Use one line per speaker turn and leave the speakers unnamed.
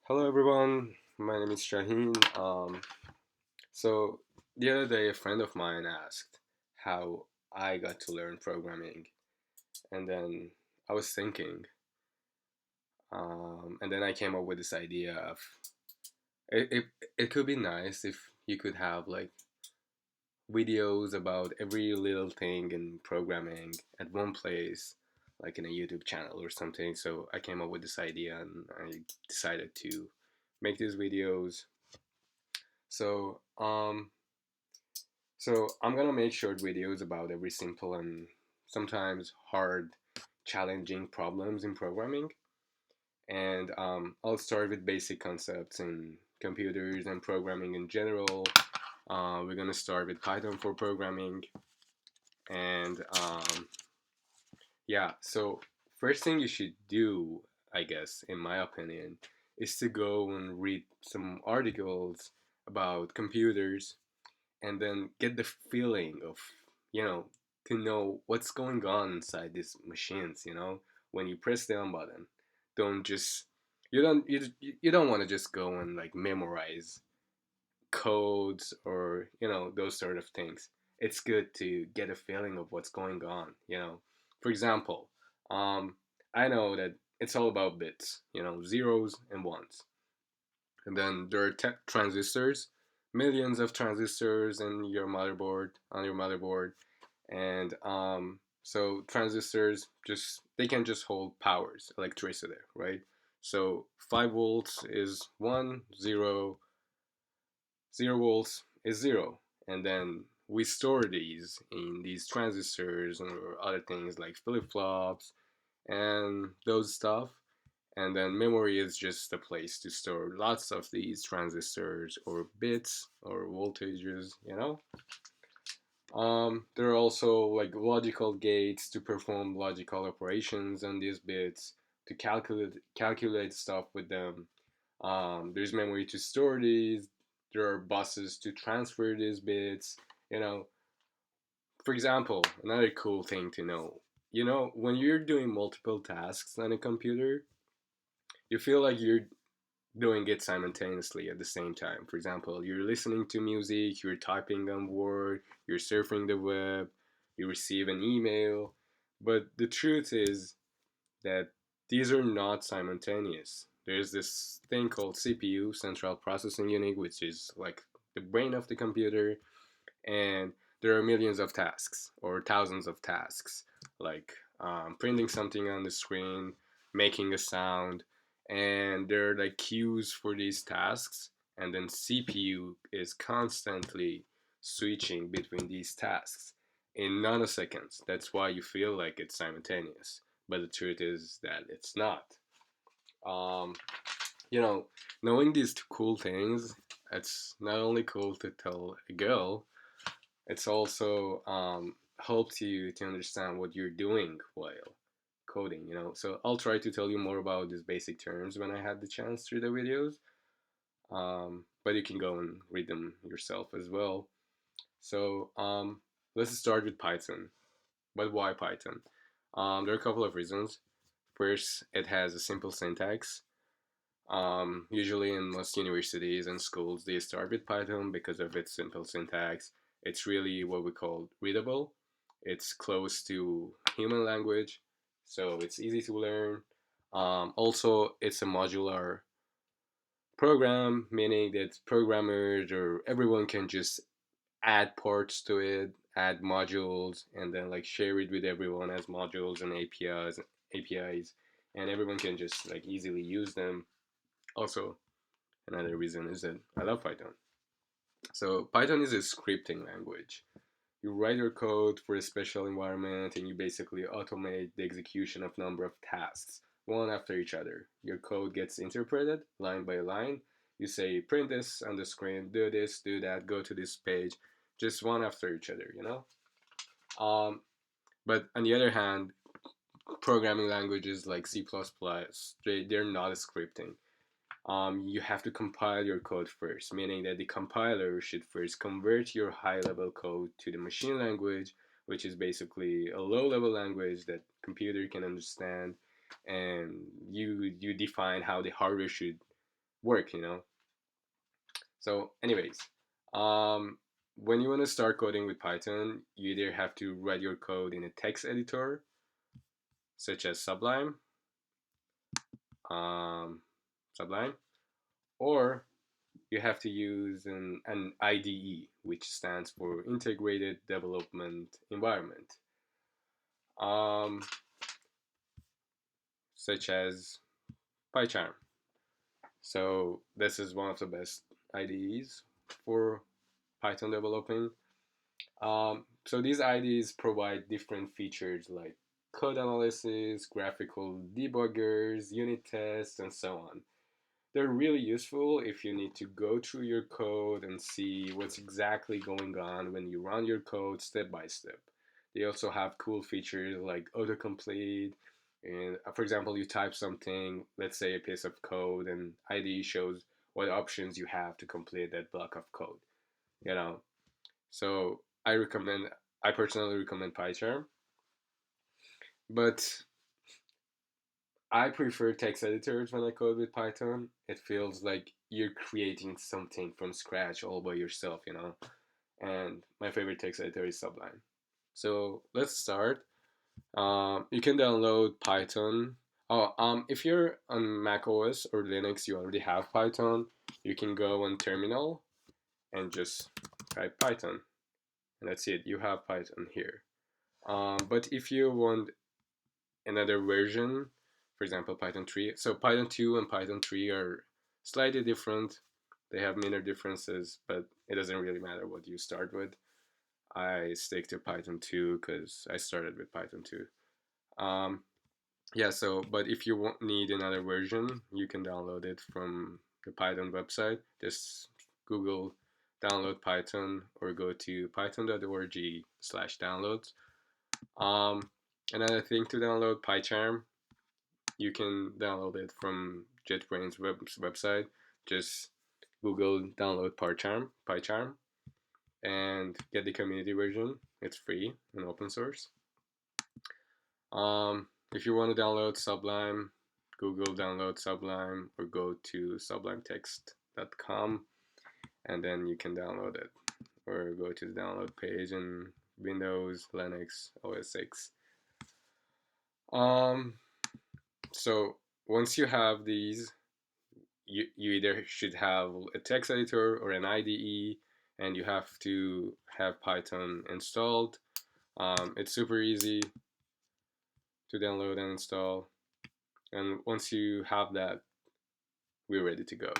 Hello everyone, my name is Shaheen. So the other day a friend of mine asked how I got to learn programming, and then I was thinking, and then I came up with this idea of it could be nice if you could have like videos about every little thing in programming at one place, like in a YouTube channel or something. So I came up with this idea and I decided to make these videos. So So I'm gonna make short videos about every simple and sometimes hard, challenging problems in programming. And I'll start with basic concepts in computers and programming in general. We're gonna start with Python for programming. And yeah, so first thing you should do, I guess, in my opinion, is to go and read some articles about computers and then get the feeling of you know to know what's going on inside these machines, when you press the on button. Don't just you don't want to just go and like memorize codes or those sort of things. It's good to get a feeling of what's going on. For example, um I know that it's all about bits, zeros and ones, and then there are transistors, millions of transistors in your motherboard on your motherboard, and so transistors just they can just hold powers, electricity, right? So 5 volts is one, zero volts is zero, and then we store these in these transistors or other things like flip flops and those stuff. And then memory is just a place to store lots of these transistors or bits or voltages. There are also like logical gates to perform logical operations on these bits, to calculate stuff with them. There's memory to store these. There are buses to transfer these bits. You know, for example, another cool thing to know. When you're doing multiple tasks on a computer, you feel like you're doing it simultaneously at the same time. For example, you're listening to music, you're typing on Word, you're surfing the web, you receive an email. But the truth is that these are not simultaneous. There's this thing called CPU, Central Processing Unit, which is like the brain of the computer, and there are millions of tasks or thousands of tasks, like printing something on the screen, making a sound, and there are like queues for these tasks, and then CPU is constantly switching between these tasks in nanoseconds. That's why you feel like it's simultaneous, but the truth is that it's not. Um, you know, Knowing these cool things, it's not only cool to tell a girl, it's also helps you to understand what you're doing while coding. So I'll try to tell you more about these basic terms when I had the chance through the videos. But you can go and read them yourself as well. So let's start with Python. But why Python? There are a couple of reasons. First, it has a simple syntax. Usually in most universities and schools, they start with Python because of its simple syntax. It's really what we call readable. It's close to human language, so it's easy to learn. Also, it's a modular program, meaning that programmers or everyone can just add parts to it, add modules, and then like share it with everyone as modules and APIs, and everyone can just like easily use them. Also, another reason is that I love Python. So Python is a scripting language. You write your code for a special environment and you basically automate the execution of number of tasks, one after each other. Your code gets interpreted line by line. You say print this on the screen, do this, do that, go to this page, just one after each other. Um, but on the other hand, programming languages like C++, they're not a scripting. You have to compile your code first, meaning that the compiler should first convert your high level code to the machine language, which is basically a low level language that computer can understand, and you define how the hardware should work, you know. So, anyways, um, when you want to start coding with Python, you either have to write your code in a text editor, such as um, Sublime, or you have to use an IDE, which stands for Integrated Development Environment, um, such as PyCharm. So this is one of the best IDEs for Python developing. So these IDEs provide different features like code analysis, graphical debuggers, unit tests, and so on. They're really useful if you need to go through your code and see what's exactly going on when you run your code step by step. They also have cool features like autocomplete. And for example, you type something, let's say a piece of code, and IDE shows what options you have to complete that block of code. You know, so I personally recommend PyCharm, but I prefer text editors when I code with Python. It feels like you're creating something from scratch all by yourself, you know? And my favorite text editor is Sublime. So let's start. You can download Python. If you're on Mac OS or Linux, you already have Python. You can go on Terminal and just type Python, and that's it. You have Python here. But if you want another version, for example, Python 3. So Python 2 and Python 3 are slightly different. They have minor differences, but it doesn't really matter what you start with. I stick to Python 2 because I started with Python 2. Um, yeah, so, but if you need another version, you can download it from the Python website. Just Google download Python or go to python.org/downloads. Um, Another thing to download PyCharm. You can download it from JetBrains website. Just Google download PyCharm, and get the community version. It's free and open source. If you want to download Sublime, Google download Sublime or go to sublimetext.com and then you can download it. Or go to the download page in Windows, Linux, OS X. Um, so once you have these, you either should have a text editor or an IDE, and you have to have Python installed. It's super easy to download and install. And once you have that, we're ready to go.